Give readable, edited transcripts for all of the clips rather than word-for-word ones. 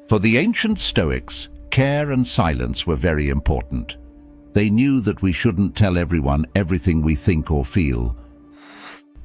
For the ancient Stoics, care and silence were very important. They knew that we shouldn't tell everyone everything we think or feel.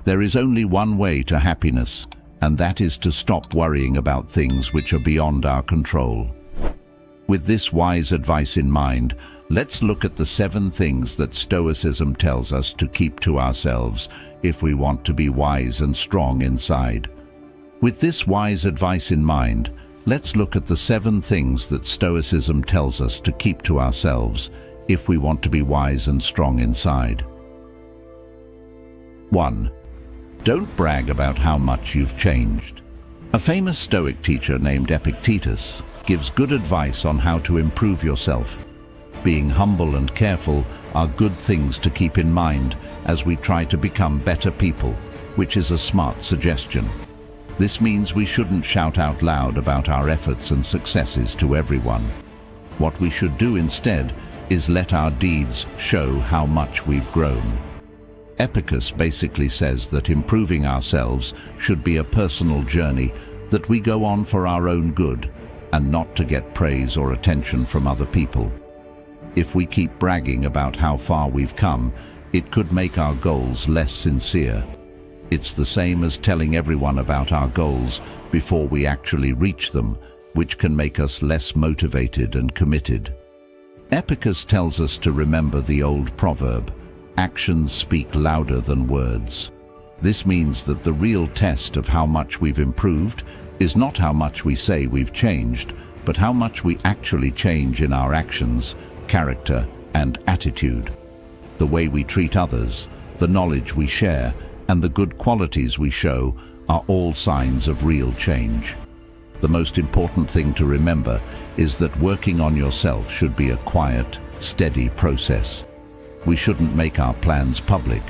There is only one way to happiness, and that is to stop worrying about things which are beyond our control. With this wise advice in mind, let's look at the 7 things that Stoicism tells us to keep to ourselves if we want to be wise and strong inside. With this wise advice in mind, let's look at the 7 things that Stoicism tells us to keep to ourselves if we want to be wise and strong inside. 1. Don't brag about how much you've changed. A famous Stoic teacher named Epictetus gives good advice on how to improve yourself. Being humble and careful are good things to keep in mind as we try to become better people, which is a smart suggestion. This means we shouldn't shout out loud about our efforts and successes to everyone. What we should do instead is let our deeds show how much we've grown. Epictetus basically says that improving ourselves should be a personal journey that we go on for our own good and not to get praise or attention from other people. If we keep bragging about how far we've come, it could make our goals less sincere. It's the same as telling everyone about our goals before we actually reach them, which can make us less motivated and committed. Epictetus tells us to remember the old proverb, "Actions speak louder than words." This means that the real test of how much we've improved is not how much we say we've changed, but how much we actually change in our actions, character, and attitude. The way we treat others, the knowledge we share, and the good qualities we show are all signs of real change. The most important thing to remember is that working on yourself should be a quiet, steady process. We shouldn't make our plans public.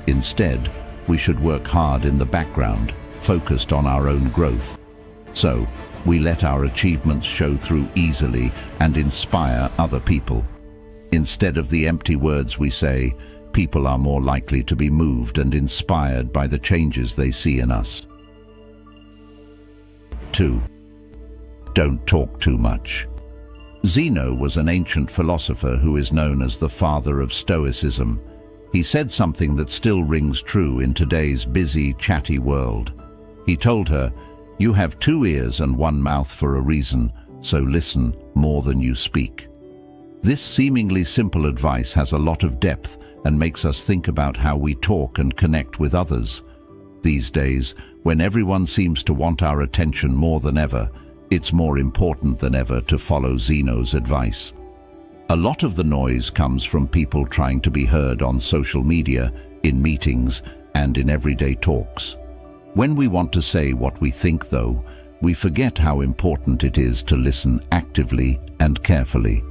Instead, we should work hard in the background, focused on our own growth. So, we let our achievements show through easily and inspire other people. Instead of the empty words we say, people are more likely to be moved and inspired by the changes they see in us. 2. Don't talk too much. Zeno was an ancient philosopher who is known as the father of Stoicism. He said something that still rings true in today's busy, chatty world. He told her, "You have 2 ears and 1 mouth for a reason, so listen more than you speak." This seemingly simple advice has a lot of depth and makes us think about how we talk and connect with others. These days, when everyone seems to want our attention more than ever, it's more important than ever to follow Zeno's advice. A lot of the noise comes from people trying to be heard on social media, in meetings, and in everyday talks. When we want to say what we think, though, we forget how important it is to listen actively and carefully.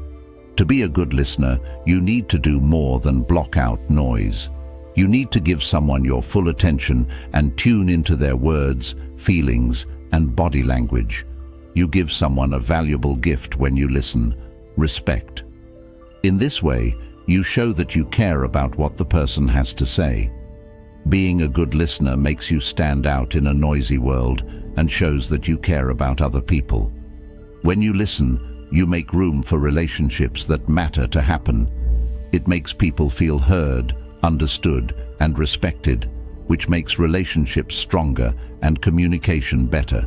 To be a good listener, you need to do more than block out noise. You need to give someone your full attention and tune into their words, feelings, and body language. You give someone a valuable gift when you listen, respect. In this way, you show that you care about what the person has to say. Being a good listener makes you stand out in a noisy world and shows that you care about other people. When you listen, you make room for relationships that matter to happen. It makes people feel heard, understood, and respected, which makes relationships stronger and communication better.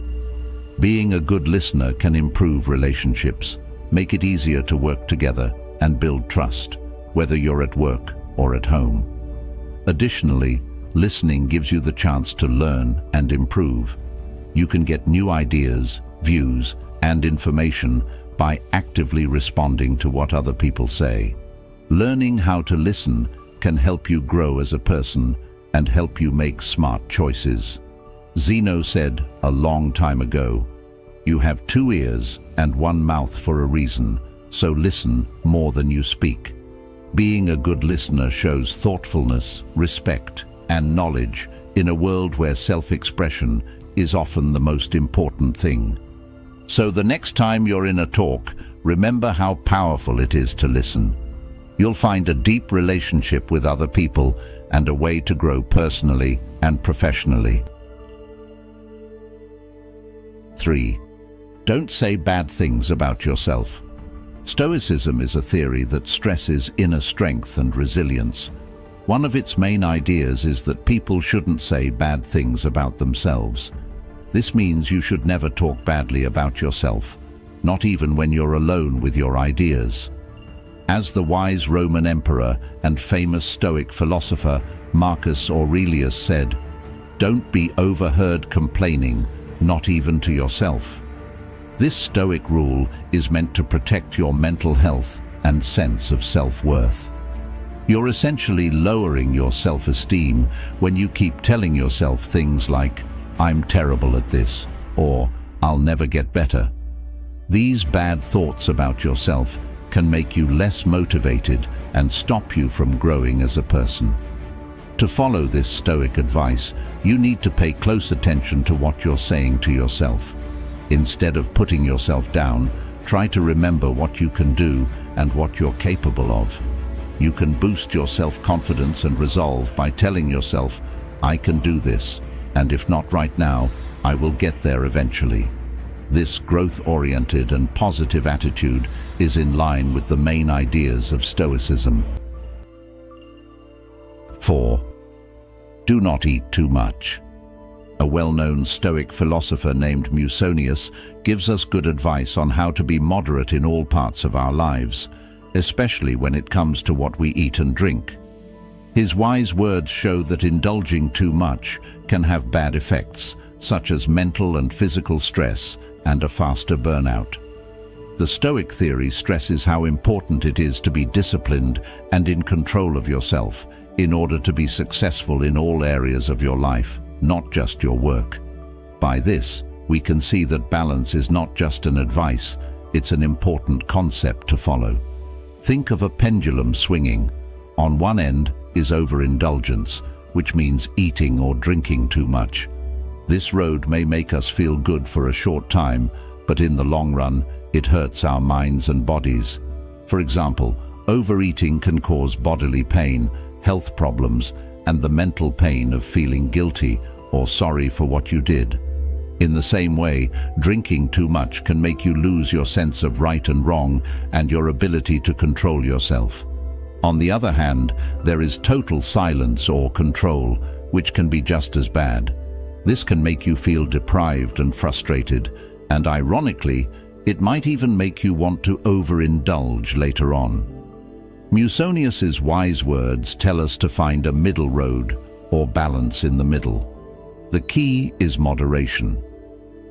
Being a good listener can improve relationships, make it easier to work together, and build trust, whether you're at work or at home. Additionally, listening gives you the chance to learn and improve. You can get new ideas, views, and information by actively responding to what other people say. Learning how to listen can help you grow as a person and help you make smart choices. Zeno said a long time ago, "You have 2 ears and 1 mouth for a reason, so listen more than you speak." Being a good listener shows thoughtfulness, respect, and knowledge in a world where self-expression is often the most important thing. So the next time you're in a talk, remember how powerful it is to listen. You'll find a deep relationship with other people and a way to grow personally and professionally. 3. Don't say bad things about yourself. Stoicism is a theory that stresses inner strength and resilience. One of its main ideas is that people shouldn't say bad things about themselves. This means you should never talk badly about yourself, not even when you're alone with your ideas. As the wise Roman emperor and famous Stoic philosopher Marcus Aurelius said, "Don't be overheard complaining, not even to yourself." This Stoic rule is meant to protect your mental health and sense of self-worth. You're essentially lowering your self-esteem when you keep telling yourself things like, "I'm terrible at this," or "I'll never get better." These bad thoughts about yourself can make you less motivated and stop you from growing as a person. To follow this Stoic advice, you need to pay close attention to what you're saying to yourself. Instead of putting yourself down, try to remember what you can do and what you're capable of. You can boost your self-confidence and resolve by telling yourself, "I can do this, and if not right now, I will get there eventually." This growth-oriented and positive attitude is in line with the main ideas of Stoicism. 4. Do not eat too much. A well-known Stoic philosopher named Musonius gives us good advice on how to be moderate in all parts of our lives, especially when it comes to what we eat and drink. His wise words show that indulging too much can have bad effects, such as mental and physical stress and a faster burnout. The Stoic theory stresses how important it is to be disciplined and in control of yourself in order to be successful in all areas of your life, not just your work. By this, we can see that balance is not just an advice, it's an important concept to follow. Think of a pendulum swinging. On one end is overindulgence, which means eating or drinking too much. This road may make us feel good for a short time, but in the long run, it hurts our minds and bodies. For example, overeating can cause bodily pain, health problems, and the mental pain of feeling guilty or sorry for what you did. In the same way, drinking too much can make you lose your sense of right and wrong and your ability to control yourself. On the other hand, there is total silence or control, which can be just as bad. This can make you feel deprived and frustrated, and ironically, it might even make you want to overindulge later on. Musonius's wise words tell us to find a middle road, or balance in the middle. The key is moderation.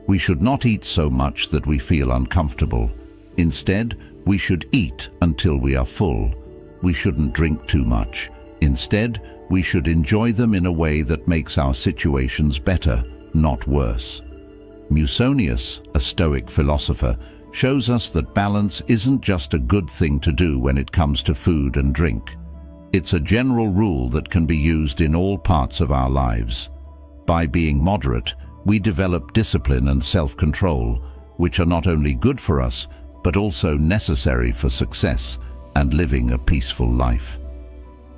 We should not eat so much that we feel uncomfortable. Instead, we should eat until we are full. We shouldn't drink too much. Instead, we should enjoy them in a way that makes our situations better, not worse. Musonius, a Stoic philosopher, shows us that balance isn't just a good thing to do when it comes to food and drink. It's a general rule that can be used in all parts of our lives. By being moderate, we develop discipline and self-control, which are not only good for us, but also necessary for success and living a peaceful life.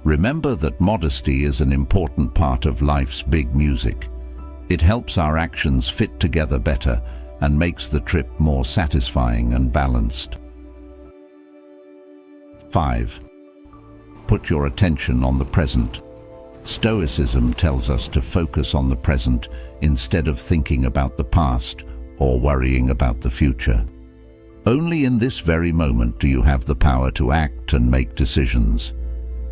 Remember that modesty is an important part of life's big music. It helps our actions fit together better and makes the trip more satisfying and balanced. 5. Put your attention on the present. Stoicism tells us to focus on the present instead of thinking about the past or worrying about the future. Only in this very moment do you have the power to act and make decisions.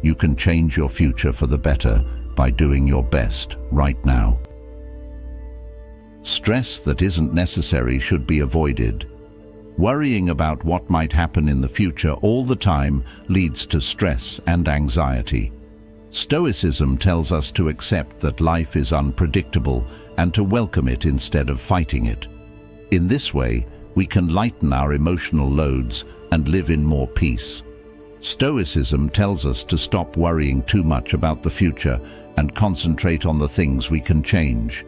You can change your future for the better by doing your best right now. Stress that isn't necessary should be avoided. Worrying about what might happen in the future all the time leads to stress and anxiety. Stoicism tells us to accept that life is unpredictable and to welcome it instead of fighting it. In this way, we can lighten our emotional loads and live in more peace. Stoicism tells us to stop worrying too much about the future and concentrate on the things we can change.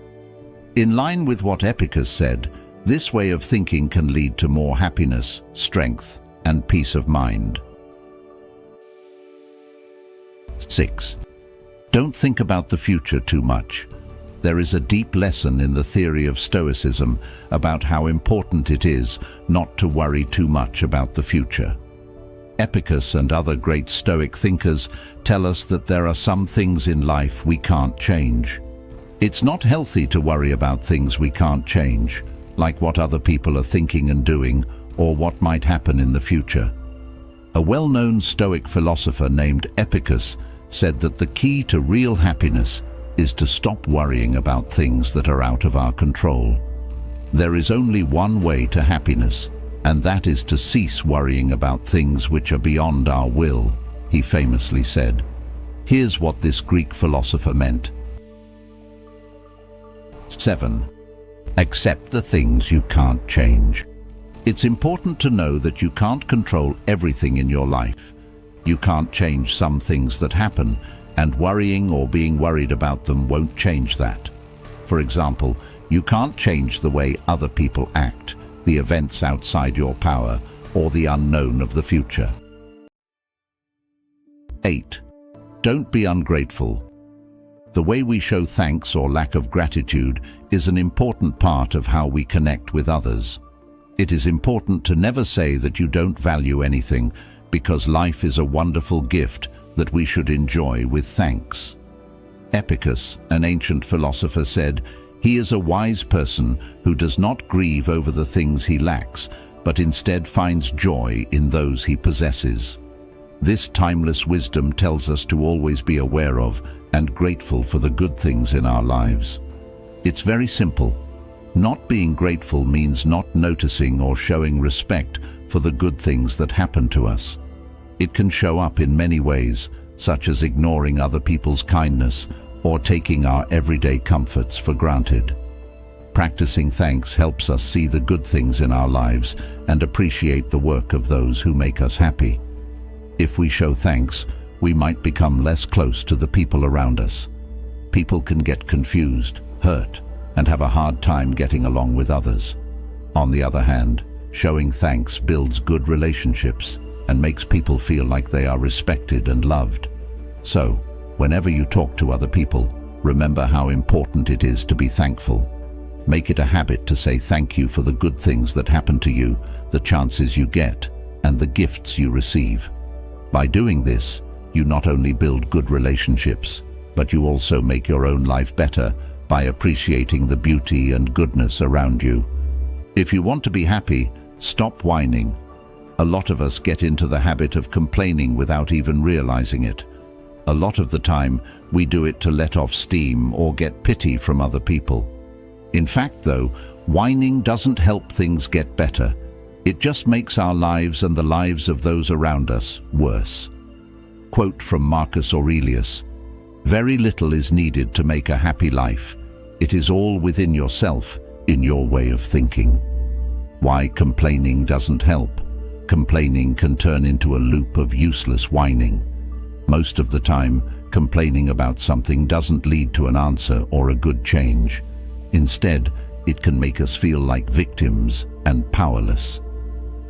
In line with what Epictetus said, this way of thinking can lead to more happiness, strength, and peace of mind. 6. Don't think about the future too much. There is a deep lesson in the theory of Stoicism about how important it is not to worry too much about the future. Epictetus and other great Stoic thinkers tell us that there are some things in life we can't change. It's not healthy to worry about things we can't change, like what other people are thinking and doing, or what might happen in the future. A well-known Stoic philosopher named Epictetus said that the key to real happiness is to stop worrying about things that are out of our control. There is only one way to happiness, and that is to cease worrying about things which are beyond our will, he famously said. Here's what this Greek philosopher meant. 7. Accept the things you can't change. It's important to know that you can't control everything in your life. You can't change some things that happen, and worrying or being worried about them won't change that. For example, you can't change the way other people act, the events outside your power, or the unknown of the future. 8. Don't be ungrateful. The way we show thanks or lack of gratitude is an important part of how we connect with others. It is important to never say that you don't value anything, because life is a wonderful gift that we should enjoy with thanks. Epictetus, an ancient philosopher, said, "He is a wise person who does not grieve over the things he lacks, but instead finds joy in those he possesses." This timeless wisdom tells us to always be aware of and grateful for the good things in our lives. It's very simple. Not being grateful means not noticing or showing respect for the good things that happen to us. It can show up in many ways, such as ignoring other people's kindness or taking our everyday comforts for granted. Practicing thanks helps us see the good things in our lives and appreciate the work of those who make us happy. If we show thanks, we might become less close to the people around us. People can get confused, hurt, and have a hard time getting along with others. On the other hand, showing thanks builds good relationships and makes people feel like they are respected and loved. So, whenever you talk to other people, remember how important it is to be thankful. Make it a habit to say thank you for the good things that happen to you, the chances you get, and the gifts you receive. By doing this, you not only build good relationships, but you also make your own life better by appreciating the beauty and goodness around you. If you want to be happy, stop whining. A lot of us get into the habit of complaining without even realizing it. A lot of the time, we do it to let off steam or get pity from other people. In fact, though, whining doesn't help things get better. It just makes our lives and the lives of those around us worse. Quote from Marcus Aurelius, "Very little is needed to make a happy life. It is all within yourself, in your way of thinking." Why complaining doesn't help? Complaining can turn into a loop of useless whining. Most of the time, complaining about something doesn't lead to an answer or a good change. Instead, it can make us feel like victims and powerless.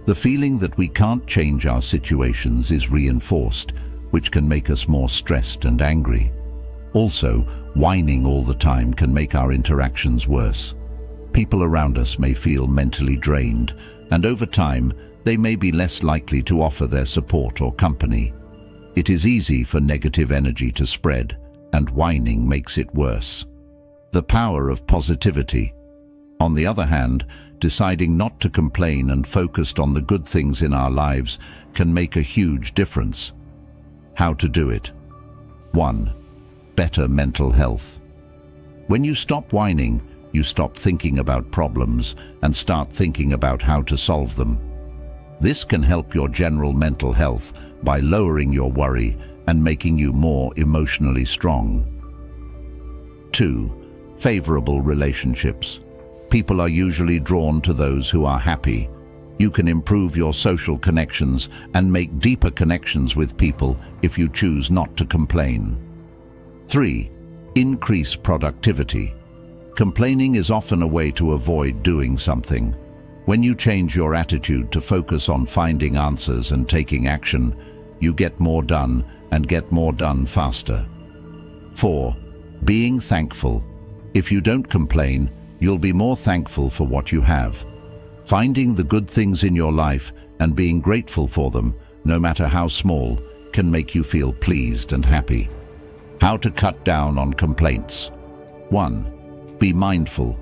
The feeling that we can't change our situations is reinforced, which can make us more stressed and angry. Also, whining all the time can make our interactions worse. People around us may feel mentally drained, and over time, they may be less likely to offer their support or company. It is easy for negative energy to spread, and whining makes it worse. The power of positivity. On the other hand, deciding not to complain and focused on the good things in our lives can make a huge difference. How to do it? 1. Better mental health. When you stop whining, you stop thinking about problems and start thinking about how to solve them. This can help your general mental health by lowering your worry and making you more emotionally strong. 2. Favorable relationships. People are usually drawn to those who are happy. You can improve your social connections and make deeper connections with people if you choose not to complain. 3. Increase productivity. Complaining is often a way to avoid doing something. When you change your attitude to focus on finding answers and taking action, you get more done and get more done faster. 4. Being thankful. If you don't complain, you'll be more thankful for what you have. Finding the good things in your life and being grateful for them, no matter how small, can make you feel pleased and happy. How to cut down on complaints. 1. Be mindful.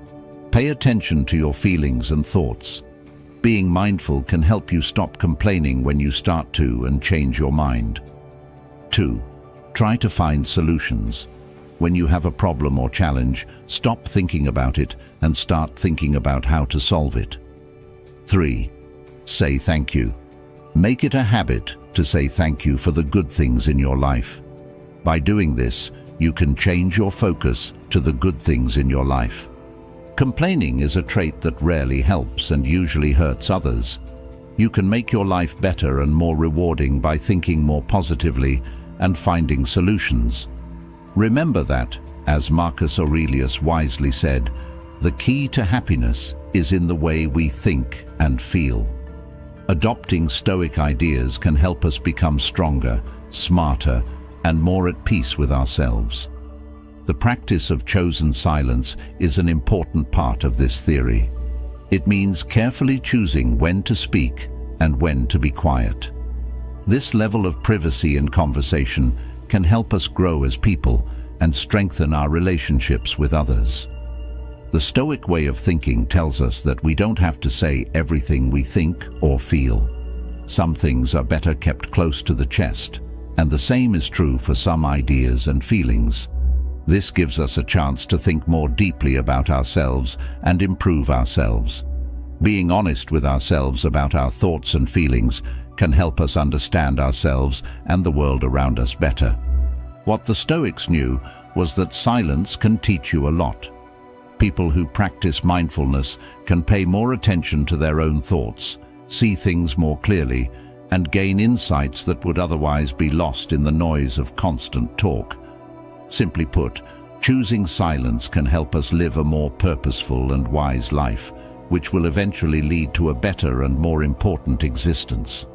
Pay attention to your feelings and thoughts. Being mindful can help you stop complaining when you start to and change your mind. 2. Try to find solutions. When you have a problem or challenge, stop thinking about it and start thinking about how to solve it. 3. Say thank you. Make it a habit to say thank you for the good things in your life. By doing this, you can change your focus to the good things in your life. Complaining is a trait that rarely helps and usually hurts others. You can make your life better and more rewarding by thinking more positively and finding solutions. Remember that, as Marcus Aurelius wisely said, the key to happiness is in the way we think and feel. Adopting Stoic ideas can help us become stronger, smarter, and more at peace with ourselves. The practice of chosen silence is an important part of this theory. It means carefully choosing when to speak and when to be quiet. This level of privacy in conversation can help us grow as people and strengthen our relationships with others. The Stoic way of thinking tells us that we don't have to say everything we think or feel. Some things are better kept close to the chest, and the same is true for some ideas and feelings. This gives us a chance to think more deeply about ourselves and improve ourselves. Being honest with ourselves about our thoughts and feelings can help us understand ourselves and the world around us better. What the Stoics knew was that silence can teach you a lot. People who practice mindfulness can pay more attention to their own thoughts, see things more clearly, and gain insights that would otherwise be lost in the noise of constant talk. Simply put, choosing silence can help us live a more purposeful and wise life, which will eventually lead to a better and more important existence.